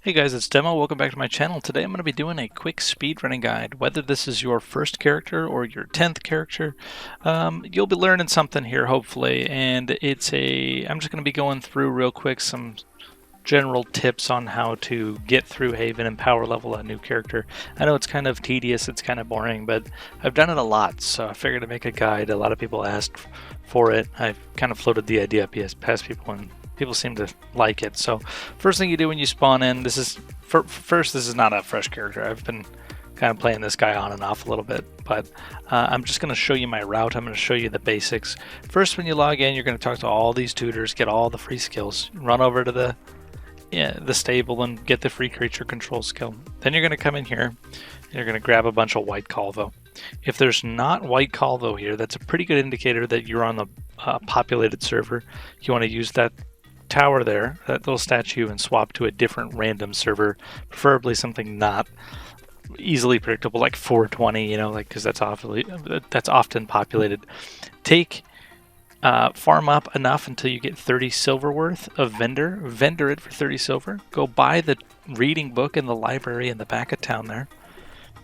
Hey guys, it's Demo. Welcome back to my channel. Today I'm going to be doing a quick speedrunning guide. Whether this is your first character or your 10th character, you'll be learning something here hopefully. And I'm just going to be going through real quick some general tips on how to get through Haven and power level a new character. I know it's kind of tedious, it's kind of boring, but I've done it a lot, so I figured to make a guide. A lot of people asked for it. I've kind of floated the idea past people, and people seem to like it. So first thing you do when you spawn in, this is not a fresh character. I've been kind of playing this guy on and off a little bit, but I'm just going to show you my route. I'm going to show you the basics. First, when you log in, you're going to talk to all these tutors, get all the free skills, run over to the stable and get the free creature control skill. Then you're going to come in here and you're going to grab a bunch of white Calvo. If there's not white Calvo here, that's a pretty good indicator that you're on the populated server. You want to use that tower there, that little statue, and swap to a different random server, preferably something not easily predictable like 420, because that's often populated. Farm up enough until you get 30 silver worth of vendor it for 30 silver. Go buy the reading book in the library in the back of town there.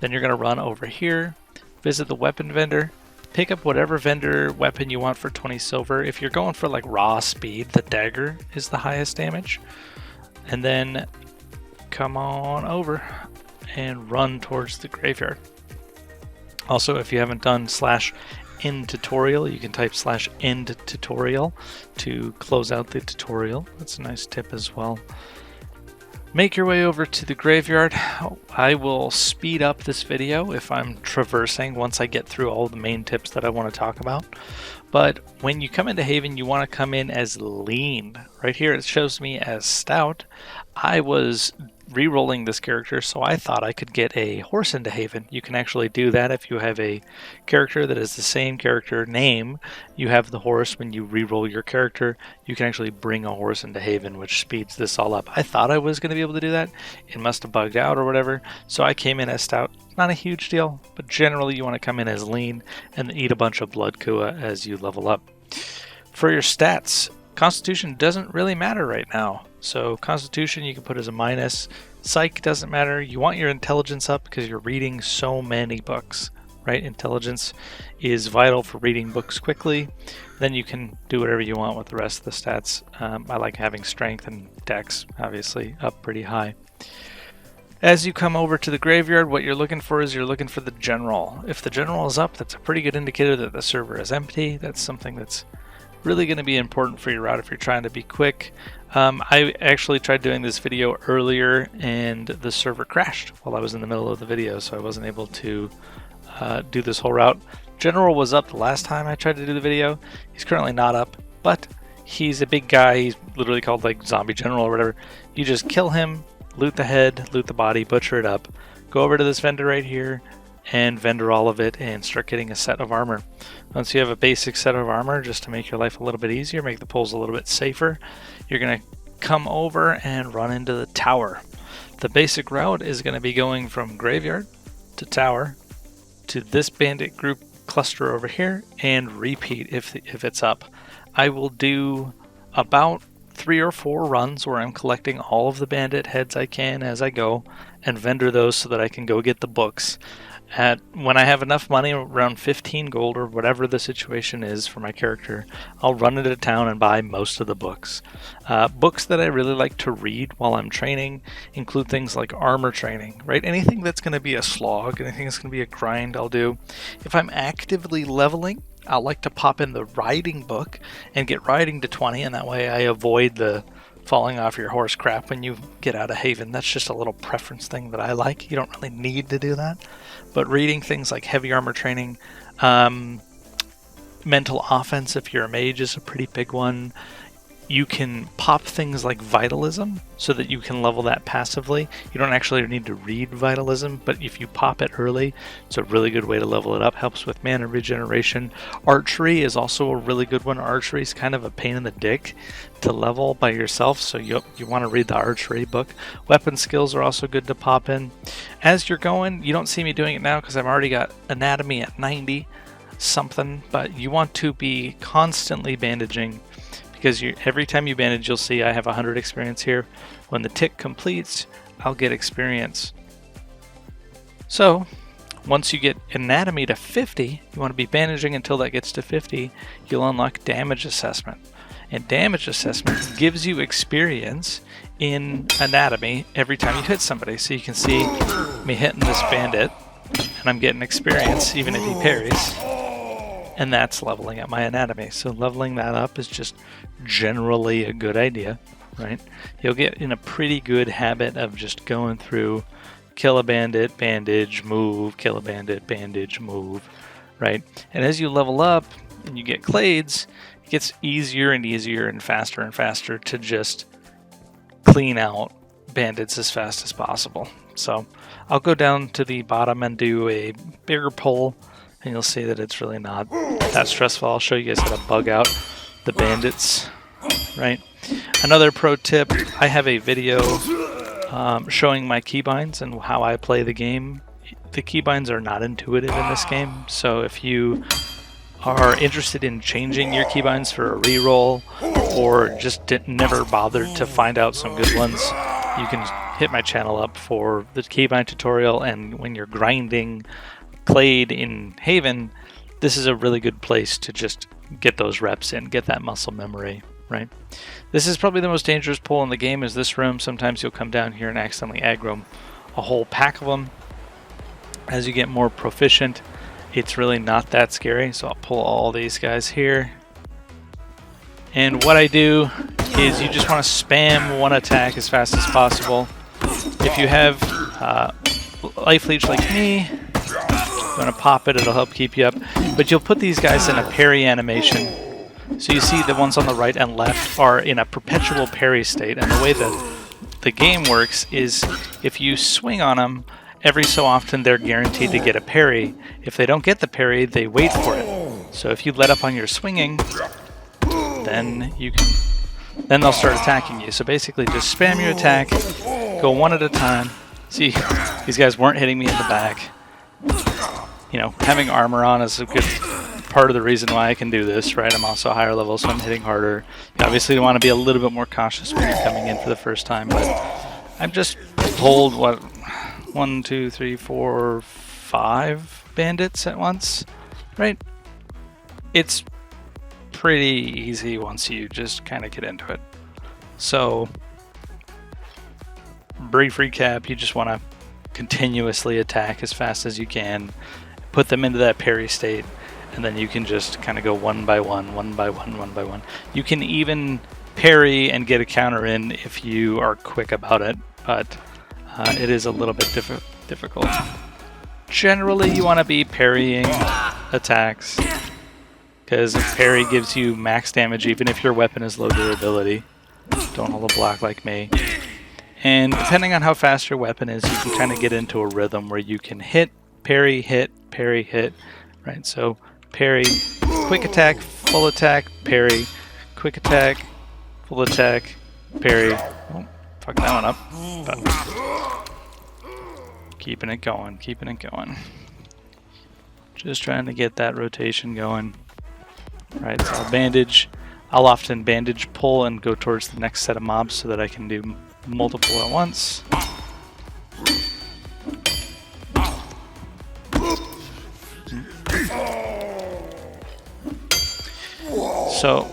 Then you're going to run over here, visit the weapon vendor, pick up whatever vendor weapon you want for 20 silver. If you're going for like raw speed, the dagger is the highest damage. And then come on over and run towards the graveyard. Also, if you haven't done /end tutorial, you can type /end tutorial to close out the tutorial. That's a nice tip as well. Make your way over to the graveyard. I will speed up this video if I'm traversing once I get through all the main tips that I want to talk about. But when you come into Haven, you want to come in as lean. Right here it shows me as stout. I was re-rolling this character, so I thought I could get a horse into Haven. You can actually do that if you have a character that is the same character name. You have the horse. When you re-roll your character, you can actually bring a horse into Haven, which speeds this all up. I thought I was going to be able to do that. It must have bugged out or whatever, so I came in as stout. Not a huge deal, but generally you want to come in as lean and eat a bunch of blood kua as you level up. For your stats, Constitution doesn't really matter right now. So Constitution you can put as a minus. Psych doesn't matter. You want your intelligence up because you're reading so many books, right? Intelligence is vital for reading books quickly. Then you can do whatever you want with the rest of the stats. I like having strength and dex, obviously, up pretty high. As you come over to the graveyard, what you're looking for the general. If the general is up, that's a pretty good indicator that the server is empty. That's something that's really going to be important for your route if you're trying to be quick. I actually tried doing this video earlier and the server crashed while I was in the middle of the video, so I wasn't able to do this whole route. General was up the last time I tried to do the video. He's currently not up, but he's a big guy. He's literally called like Zombie General or whatever. You just kill him, loot the head, loot the body, butcher it up, go over to this vendor right here and vendor all of it and start getting a set of armor. Once you have a basic set of armor, just to make your life a little bit easier, make the pulls a little bit safer, you're going to come over and run into the tower. The basic route is going to be going from graveyard to tower to this bandit group cluster over here and repeat if it's up. I will do about 3 or 4 runs where I'm collecting all of the bandit heads I can as I go and vendor those so that I can go get the books. When I have enough money, around 15 gold or whatever the situation is for my character, I'll run into town and buy most of the books. Books that I really like to read while I'm training include things like armor training, right? Anything that's going to be a slog, anything that's going to be a grind, I'll do. If I'm actively leveling, I'll like to pop in the riding book and get riding to 20, and that way I avoid the falling off your horse crap when you get out of Haven. That's just a little preference thing that I like. You don't really need to do that. But reading things like heavy armor training, mental offense if you're a mage is a pretty big one. You can pop things like Vitalism so that you can level that passively. You don't actually need to read Vitalism, but if you pop it early, it's a really good way to level it up. Helps with mana regeneration. Archery is also a really good one. Archery is kind of a pain in the dick to level by yourself, so you want to read the archery book. Weapon skills are also good to pop in. As you're going, you don't see me doing it now because I've already got anatomy at 90 something, but you want to be constantly bandaging because every time you bandage, you'll see I have 100 experience here. When the tick completes, I'll get experience. So once you get anatomy to 50, you want to be bandaging until that gets to 50, you'll unlock damage assessment. And damage assessment gives you experience in anatomy every time you hit somebody. So you can see me hitting this bandit, and I'm getting experience even if he parries. And that's leveling up my anatomy. So leveling that up is just generally a good idea, right? You'll get in a pretty good habit of just going through, kill a bandit, bandage, move, kill a bandit, bandage, move, right? And as you level up and you get clades, it gets easier and easier and faster to just clean out bandits as fast as possible. So I'll go down to the bottom and do a bigger pull, and you'll see that it's really not that stressful. I'll show you guys how to bug out the bandits, right? Another pro tip, I have a video showing my keybinds and how I play the game. The keybinds are not intuitive in this game, so if you are interested in changing your keybinds for a reroll, or just never bothered to find out some good ones, you can hit my channel up for the keybind tutorial. And when you're grinding Clade in Haven, this is a really good place to just get those reps in, get that muscle memory, right? This is probably the most dangerous pull in the game, is this room. Sometimes you'll come down here and accidentally aggro a whole pack of them. As you get more proficient, it's really not that scary. So I'll pull all these guys here. And what I do is you just want to spam one attack as fast as possible. If you have life leech like me, you want to pop it, it'll help keep you up. But you'll put these guys in a parry animation. So you see the ones on the right and left are in a perpetual parry state. And the way that the game works is if you swing on them, every so often they're guaranteed to get a parry. If they don't get the parry, they wait for it. So if you let up on your swinging, then they'll start attacking you. So basically just spam your attack, go one at a time. See, these guys weren't hitting me in the back. You know, having armor on is a good part of the reason why I can do this, right? I'm also higher level, so I'm hitting harder. You obviously want to be a little bit more cautious when you're coming in for the first time, but I've just pulled, what, 1, 2, 3, 4, 5 bandits at once, right? It's pretty easy once you just kind of get into it. So, brief recap, you just want to continuously attack as fast as you can, put them into that parry state, and then you can just kind of go one by one, one by one, one by one. You can even parry and get a counter in if you are quick about it, but it is a little bit difficult. Generally, you want to be parrying attacks, because parry gives you max damage even if your weapon is low durability. Don't hold a block like me. And depending on how fast your weapon is, you can kind of get into a rhythm where you can hit, parry, hit, right? So parry, quick attack, full attack, parry, quick attack, full attack, parry. Oh, fuck that one up. But keeping it going, keeping it going. Just trying to get that rotation going. Right, so I'll bandage. I'll often bandage pull and go towards the next set of mobs so that I can do multiple at once. So,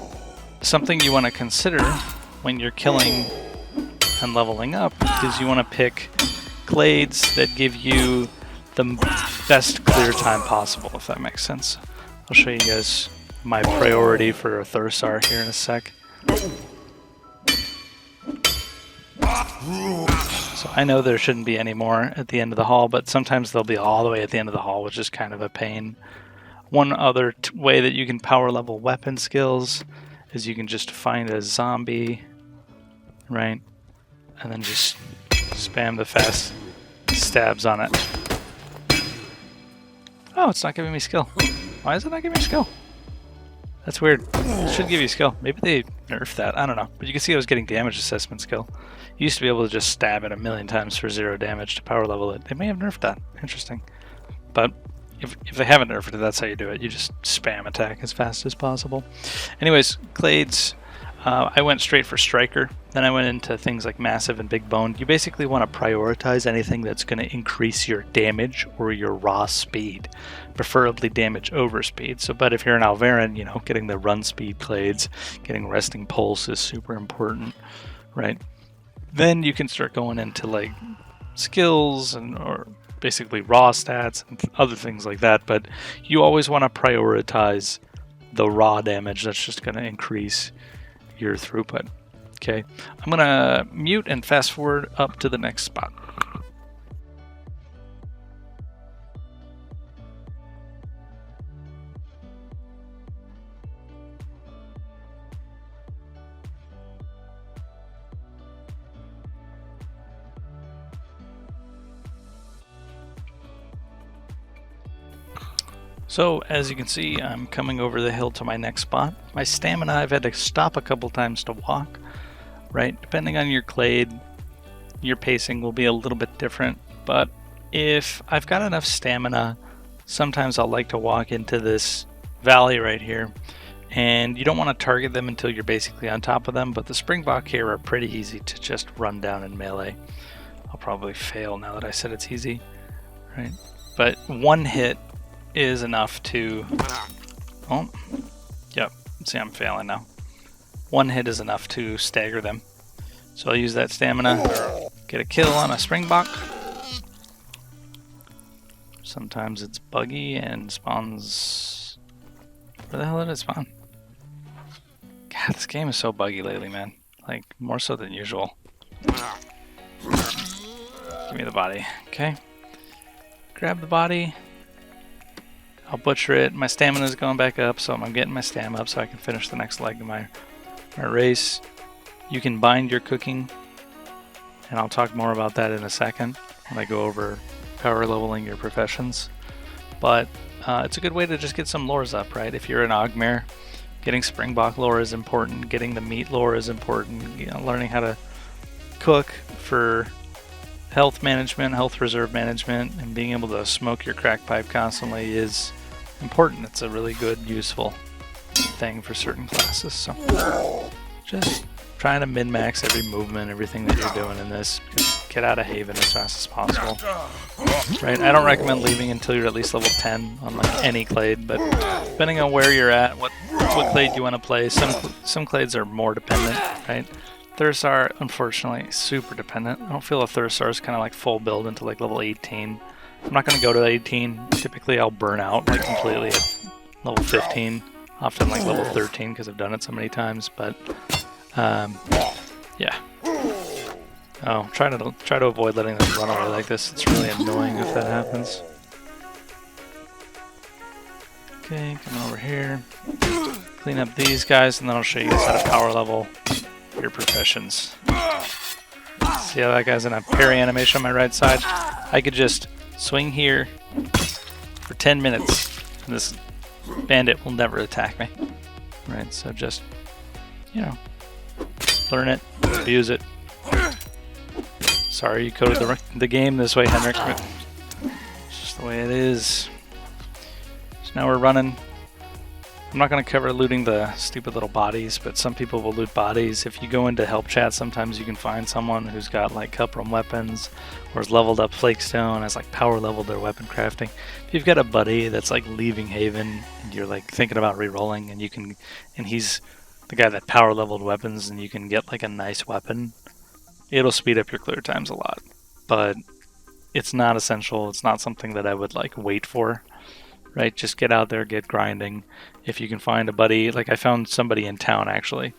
something you want to consider when you're killing and leveling up is you want to pick Clades that give you the best clear time possible, if that makes sense. I'll show you guys my priority for a Thursar here in a sec. So I know there shouldn't be any more at the end of the hall, but sometimes they'll be all the way at the end of the hall, which is kind of a pain. One other way that you can power level weapon skills is you can just find a zombie, right? And then just spam the fast stabs on it. Oh, it's not giving me skill. Why is it not giving me skill? That's weird. It should give you skill. Maybe they nerfed that. I don't know. But you can see I was getting damage assessment skill. You used to be able to just stab it 1,000,000 times for 0 damage to power level it. They may have nerfed that. Interesting. But if they haven't nerfed it, that's how you do it. You just spam attack as fast as possible. Anyways, Clades, I went straight for striker. Then I went into things like massive and big bone. You basically want to prioritize anything that's going to increase your damage or your raw speed, preferably damage over speed. So, but if you're an Alvaran, you know, getting the run speed clades, getting resting pulse is super important, right? Then you can start going into like skills and or basically raw stats and other things like that. But you always want to prioritize the raw damage that's just going to increase your throughput. Okay, I'm gonna mute and fast forward up to the next spot. So as you can see, I'm coming over the hill to my next spot. My stamina, I've had to stop a couple times to walk, right? Depending on your clade, your pacing will be a little bit different, but if I've got enough stamina, sometimes I'll like to walk into this valley right here, and you don't want to target them until you're basically on top of them, but the Springbok here are pretty easy to just run down in melee. I'll probably fail now that I said it's easy, right? But one hit is enough to... Oh, yep, see I'm failing now. One hit is enough to stagger them. So I'll use that stamina, get a kill on a Springbok. Sometimes it's buggy and spawns... Where the hell did it spawn? God, this game is so buggy lately, man. Like, more so than usual. Give me the body, okay? Grab the body. I'll butcher it. My stamina is going back up, so I'm getting my stamina up so I can finish the next leg of my race. You can bind your cooking, and I'll talk more about that in a second when I go over power leveling your professions. But it's a good way to just get some lores up, right? If you're an Ogmare, getting Springbok lore is important. Getting the meat lore is important. You know, learning how to cook for health management, health reserve management, and being able to smoke your crack pipe constantly is important. It's a really good, useful thing for certain classes. So just trying to min-max every movement, everything that you're doing in this. Just get out of Haven as fast as possible. Right? I don't recommend leaving until you're at least level 10 on like any clade, but depending on where you're at, what clade you want to play, some clades are more dependent, right? Thursar, unfortunately, super dependent. I don't feel a Thursar is kind of like full build until like level 18. I'm not going to go to 18. Typically, I'll burn out like completely at level 15. Often like level 13 because I've done it so many times. But yeah. Oh, try to avoid letting them run away like this. It's really annoying if that happens. Okay, come over here. Clean up these guys, and then I'll show you guys how to power level your professions. See how that guy's in a parry animation on my right side? I could just swing here for 10 minutes, and this bandit will never attack me. Right, so just, you know, learn it, abuse it. Sorry you coded the game this way, Henrik, but it's just the way it is. So now we're running. I'm not going to cover looting the stupid little bodies, but some people will loot bodies. If you go into help chat, sometimes you can find someone who's got like Cuprum weapons or has leveled up Flakestone, has like power leveled their weapon crafting. If you've got a buddy that's like leaving Haven and you're like thinking about re-rolling and he's the guy that power leveled weapons and you can get like a nice weapon, it'll speed up your clear times a lot. But it's not essential. It's not something that I would like wait for. Right, just get out there, get grinding. If you can find a buddy, like I found somebody in town actually,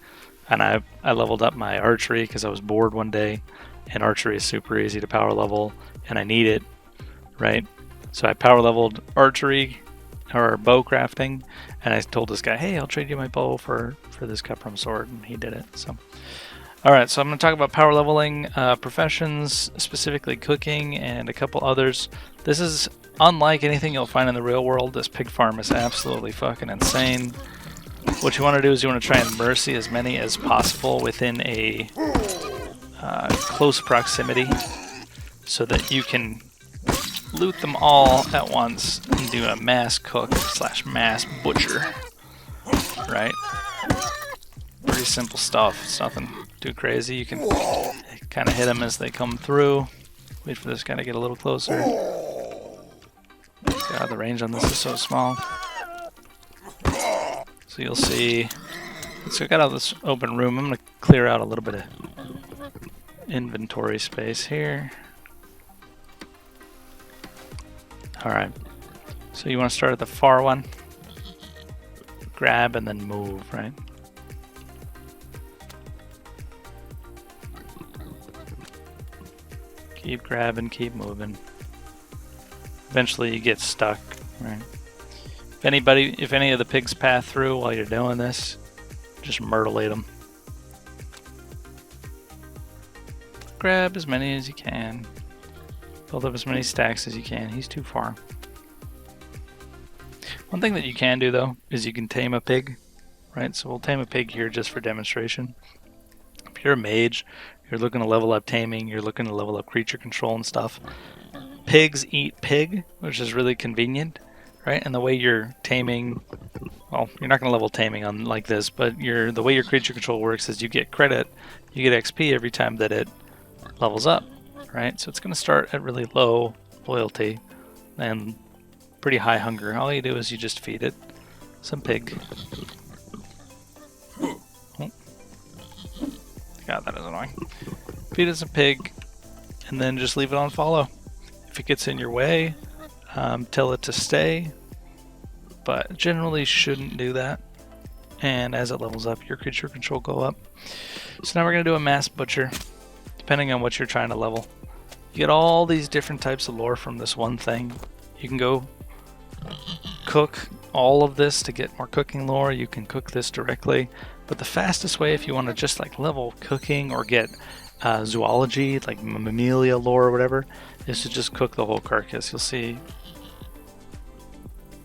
and I leveled up my archery because I was bored one day, and archery is super easy to power level, and I need it, right? So I power leveled archery or bow crafting, and I told this guy, hey, I'll trade you my bow for this Cuprum sword, and he did it. So, all right, so I'm going to talk about power leveling professions, specifically cooking, and a couple others. This is unlike anything you'll find in the real world. This pig farm is absolutely fucking insane. What you want to do is you want to try and mercy as many as possible within a close proximity so that you can loot them all at once and do a mass cook / mass butcher. Right? Pretty pretty simple stuff. It's nothing too crazy. You can kind of hit them as they come through. Wait for this guy to get a little closer. God, the range on this is so small. So you'll see. So I got all this open room. I'm going to clear out a little bit of inventory space here. Alright. So you want to start at the far one. Grab and then move, right? Keep grabbing, keep moving. Eventually you get stuck, right? If any of the pigs pass through while you're doing this, just myrtlate them. Grab as many as you can. Build up as many stacks as you can. He's too far. One thing that you can do though is you can tame a pig, right? So we'll tame a pig here just for demonstration. If you're a mage, you're looking to level up taming, you're looking to level up creature control and stuff. Pigs eat pig, which is really convenient, right? And the way you're taming, well, you're not going to level taming on like this, but the way your creature control works is you get credit, you get XP every time that it levels up, right? So it's going to start at really low loyalty and pretty high hunger. All you do is you just feed it some pig. Oh. God, that is annoying. Feed it some pig, and then just leave it on follow. If it gets in your way, tell it to stay, but generally shouldn't do that. And as it levels up, your creature control go up. So now we're going to do a mass butcher, depending on what you're trying to level. You get all these different types of lore from this one thing. You can go cook all of this to get more cooking lore. You can cook this directly, but the fastest way if you want to just like level cooking or get zoology, like mammalia lore or whatever, is to just cook the whole carcass. You'll see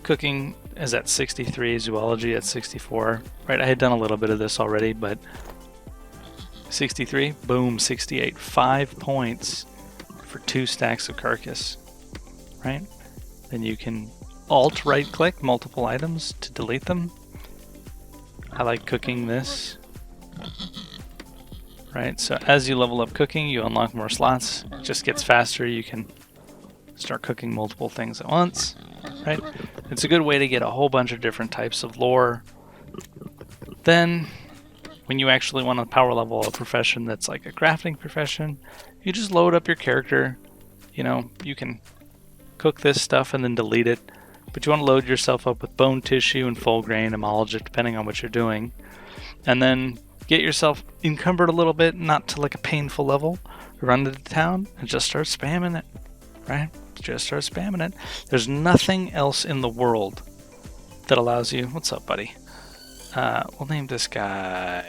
cooking is at 63, zoology at 64, right? I had done a little bit of this already, but 63, boom, 68, 5 points for 2 stacks of carcass, right? Then you can alt right click multiple items to delete them. I like cooking this, right? So as you level up cooking, you unlock more slots. It just gets faster. You can start cooking multiple things at once, right? It's a good way to get a whole bunch of different types of lore. Then when you actually want to power level a profession that's like a crafting profession, you just load up your character. You know, you can cook this stuff and then delete it, but you want to load yourself up with bone tissue and full grain, emologic, depending on what you're doing, and then get yourself encumbered a little bit, not to like a painful level, run to the town and just start spamming it, right? Just start spamming it. There's nothing else in the world that allows you, what's up buddy? We'll name this guy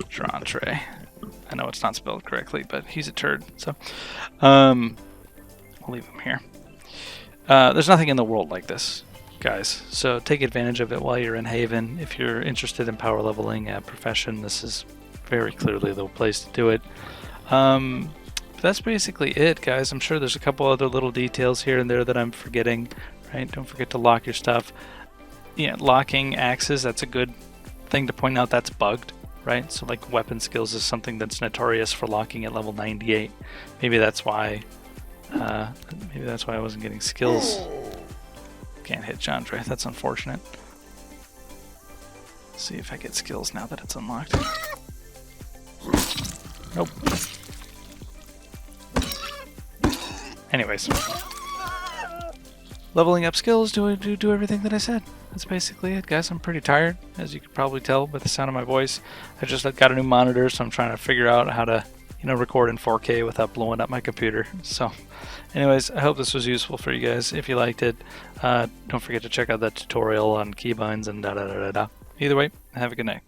Drantre. I know it's not spelled correctly, but he's a turd, so we'll leave him here. There's nothing in the world like this, guys, so take advantage of it while you're in Haven. If you're interested in power leveling a profession, this is very clearly the place to do it. That's basically it, guys. I'm sure there's a couple other little details here and there that I'm forgetting, right? Don't forget to lock your stuff. Yeah, locking axes, that's a good thing to point out. That's bugged, right? So like weapon skills is something that's notorious for locking at level 98. Maybe that's why I wasn't getting skills. Can't hit Chandra. That's unfortunate. Let's see if I get skills now that it's unlocked. Nope. Anyways, leveling up skills, do everything that I said. That's basically it, guys. I'm pretty tired, as you could probably tell by the sound of my voice. I just got a new monitor, so I'm trying to figure out how to, record in 4K without blowing up my computer. So, anyways, I hope this was useful for you guys. If you liked it, don't forget to check out that tutorial on keybinds and da-da-da-da-da. Either way, have a good night.